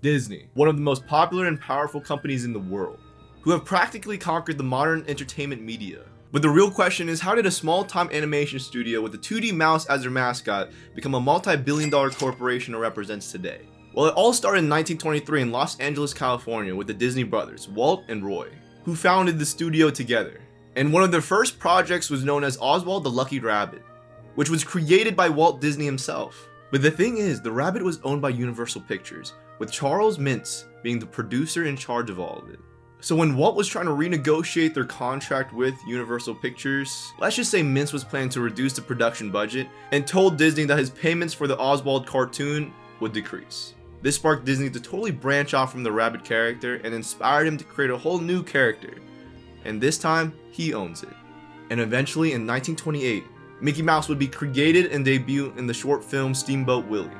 Disney, one of the most popular and powerful companies in the world, who have practically conquered the modern entertainment media. But the real question is, how did a small-time animation studio with a 2D mouse as their mascot become a multi-billion-dollar corporation it represents today? Well, it all started in 1923 in Los Angeles, California with the Disney brothers, Walt and Roy, who founded the studio together. And one of their first projects was known as Oswald the Lucky Rabbit, which was created by Walt Disney himself. But the thing is, the rabbit was owned by Universal Pictures, with Charles Mintz being the producer in charge of all of it. So when Walt was trying to renegotiate their contract with Universal Pictures, let's just say Mintz was planning to reduce the production budget and told Disney that his payments for the Oswald cartoon would decrease. This sparked Disney to totally branch off from the rabbit character and inspired him to create a whole new character. And this time, he owns it. And eventually in 1928, Mickey Mouse would be created and debut in the short film Steamboat Willie.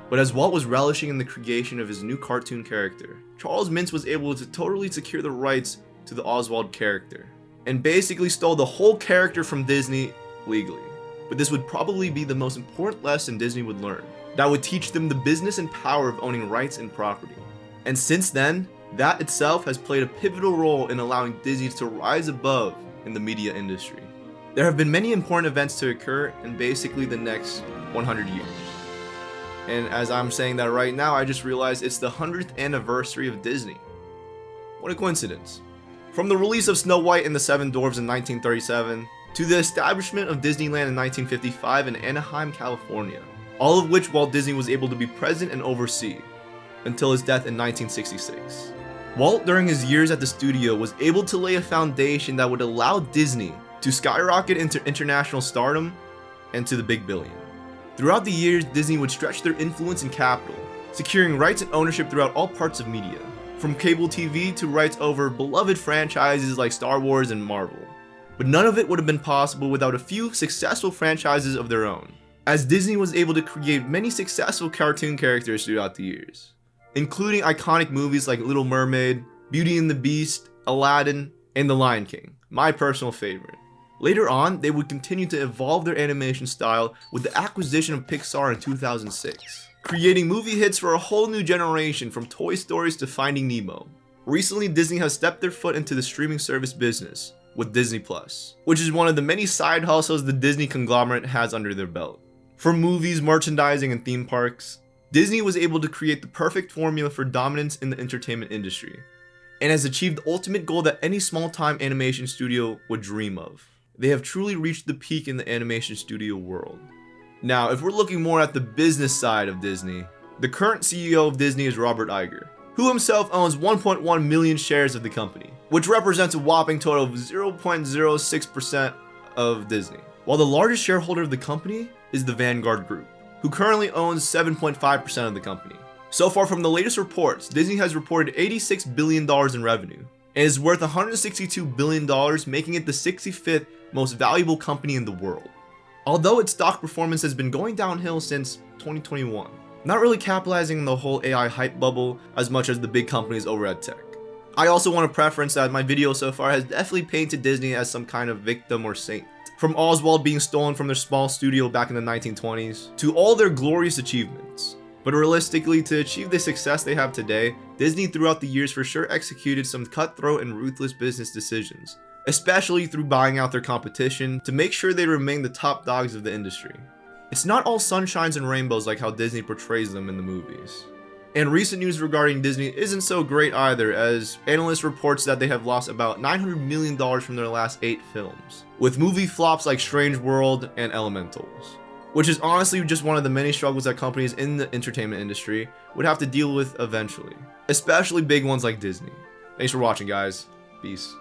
But as Walt was relishing in the creation of his new cartoon character, Charles Mintz was able to totally secure the rights to the Oswald character, and basically stole the whole character from Disney legally. But this would probably be the most important lesson Disney would learn, that would teach them the business and power of owning rights and property. And since then, that itself has played a pivotal role in allowing Disney to rise above in the media industry. There have been many important events to occur in basically the next 100 years. And as I'm saying that right now, I just realized it's the 100th anniversary of Disney. What a coincidence. From the release of Snow White and the Seven Dwarfs in 1937, to the establishment of Disneyland in 1955 in Anaheim, California, all of which Walt Disney was able to be present and oversee, until his death in 1966. Walt, during his years at the studio, was able to lay a foundation that would allow Disney to skyrocket into international stardom and to the big billion. Throughout the years, Disney would stretch their influence and capital, securing rights and ownership throughout all parts of media, from cable TV to rights over beloved franchises like Star Wars and Marvel. But none of it would have been possible without a few successful franchises of their own, as Disney was able to create many successful cartoon characters throughout the years, including iconic movies like Little Mermaid, Beauty and the Beast, Aladdin, and The Lion King, my personal favorite. Later on, they would continue to evolve their animation style with the acquisition of Pixar in 2006, creating movie hits for a whole new generation from Toy Stories to Finding Nemo. Recently, Disney has stepped their foot into the streaming service business with Disney Plus, which is one of the many side hustles the Disney conglomerate has under their belt. From movies, merchandising, and theme parks, Disney was able to create the perfect formula for dominance in the entertainment industry, and has achieved the ultimate goal that any small-time animation studio would dream of. They have truly reached the peak in the animation studio world. Now, if we're looking more at the business side of Disney, the current CEO of Disney is Robert Iger, who himself owns 1.1 million shares of the company, which represents a whopping total of 0.06% of Disney. While the largest shareholder of the company is the Vanguard Group, who currently owns 7.5% of the company. So far from the latest reports, Disney has reported $86 billion in revenue, and is worth $162 billion, making it the 65th most valuable company in the world. Although its stock performance has been going downhill since 2021, not really capitalizing on the whole AI hype bubble as much as the big companies over at tech. I also want to preference that my video so far has definitely painted Disney as some kind of victim or saint. From Oswald being stolen from their small studio back in the 1920s, to all their glorious achievements. But realistically, to achieve the success they have today, Disney throughout the years for sure executed some cutthroat and ruthless business decisions, especially through buying out their competition to make sure they remain the top dogs of the industry. It's not all sunshines and rainbows like how Disney portrays them in the movies. And recent news regarding Disney isn't so great either, as analysts reports that they have lost about $900 million from their last 8 films, with movie flops like Strange World and Elementals, which is honestly just one of the many struggles that companies in the entertainment industry would have to deal with eventually, especially big ones like Disney. Thanks for watching, guys. Peace.